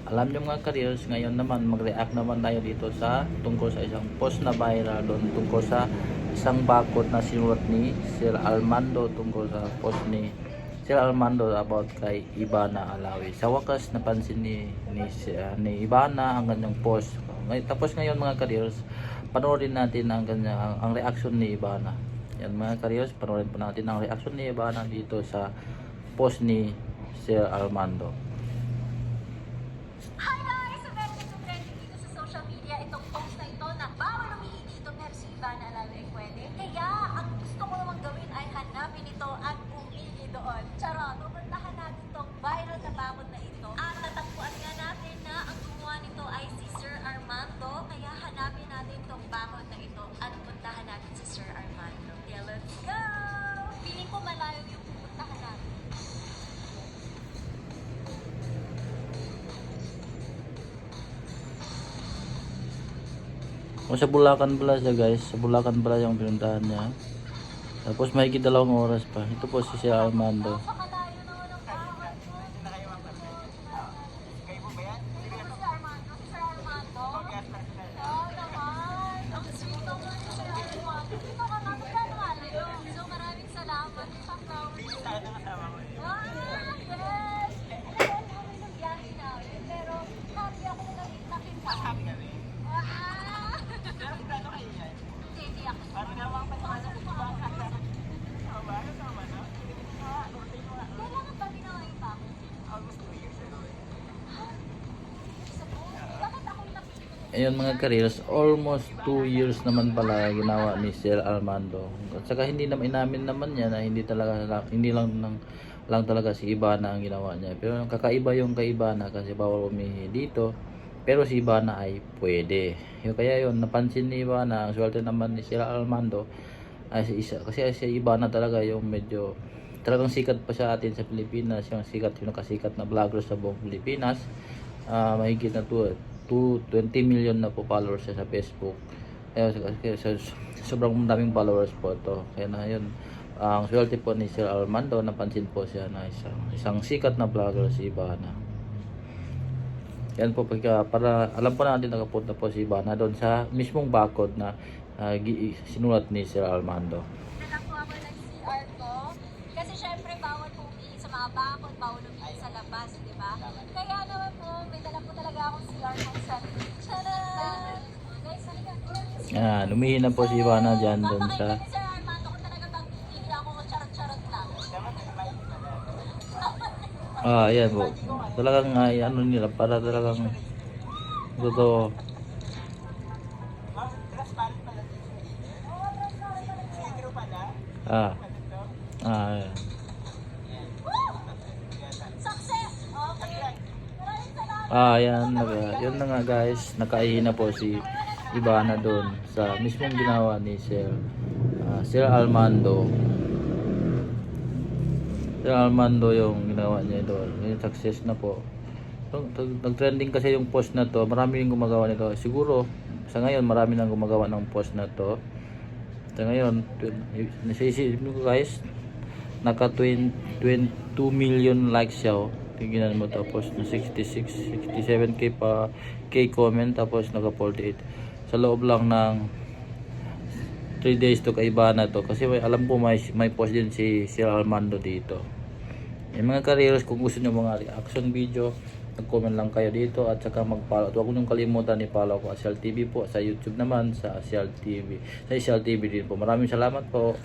Alam nyo mga careers, ngayon naman mag-react naman tayo dito sa tungkol sa isang post na viral doon tungkol sa isang bakod na sinulat ni Sir Armando tungkol sa post ni Sir Armando about kay Ivana Alawi. Sa wakas napansin ni Ivana ang kanyang post. Tapos ngayon mga careers, panoorin natin ang reaction ni Ivana. Yan mga careers, panoorin po natin ang reaction ni Ivana dito sa post ni Sir Armando. Hi guys! So meron ito trending dito sa social media itong post na ito na bawal umihi dito pero si Ivana Alawi ay pwede. Kaya ang gusto ko namang gawin ay hanapin ito at umihi doon. Charot! Pupuntahan natin itong viral na bakod na ito. At natagpuan nga natin na ang gumawa nito ay si Sir Armando. Kaya hanapin natin itong bakod na ito at puntahan natin si Sir Armando. Yeah, let's go! Feeling ko malayo yung pupuntahan natin. O sa Bulacan pala siya guys, sa Bulacan pala yung pinuntahan niya. Tapos may 2 oras pa. Ito po si Sir Armando. Napakalayo naman ang bakod. Kayo po ba yan? Hindi ko si Armando. Si Sir Armando? Oo naman. Ang sweet naman si Sir Armando. Dito ka nga. Magkano malayo? So maraming salamat. Isang flower. Bilis tayo na kasama mo. Yes! Alam mo kami ng biyahe namin. Pero happy ako na nakita. Happy ka rin? Pero sigurado kayo yan? Hindi ako. Parang naman pa sa mga kailangan ba ginawa yung bako? Almost 2 years ago. Bakit ako yung napili? Ayun mga careers, almost 2 years naman pala ginawa ni Sir Armando. At saka hindi naman inamin naman niya na hindi lang talaga si Ivana ang ginawa niya. Pero kakaiba yung kay Ivana kasi bawal umihi dito. Pero si Ivana ay pwede. Kaya yun, napansin ni Ivana, ang swerte naman ni Sir Armando ay kasi si Ivana talaga yung medyo talagang sikat pa sa atin sa Pilipinas, yung nakasikat na vlogger sa buong Pilipinas. Mahigit na 20 million na po followers siya sa Facebook. Kaya sobrang daming followers po ito. Kaya na yun, ang swerte po ni Sir Armando, napansin po siya na isang sikat na vlogger si Ivana. Yan po para alam po natin nakapunta po si Ivana doon sa mismong bakod na sinulat ni Sir Armando. Alam po ako nag-CR ko. Kasi syempre bawal umihi sa mga bakod, bawal umihi sa labas, di ba? Kaya naman po, may dala po talaga akong CR ko sa Charan! Guys, halika. Lumihi na po si Ivana dyan doon sa Sir Armando, kung talaga bang ihi ako, charot-charot lang. ayan po. Talagang ano nila para talagang totoo. Ayan. Success! Okay. Maraming salamat. Yun na nga guys, nakaihi na po si Ivana doon sa mismong ginawa ni Sir Armando. Sir Armando yung ginawa niya doon. Yung success na po. Nag-trending kasi yung post na to. Marami rin gumagawa nito. Siguro sa ngayon marami nang gumagawa ng post na to. Sa ngayon, nasisipin ko guys, naka 22 million likes siya. Tingnan mo, tapos na 67k pa comment, tapos naka 48 sa loob lang ng 3 days to kay Ivana to. Kasi alam ko may post din si Sir Armando dito. Yung mga careers, kung gusto nyo mga reaction video, mag-comment lang kayo dito at saka mag-follow. At huwag nyo kalimutan i-follow ko Asial TV po sa YouTube naman, sa Asial TV din po. Maraming salamat po.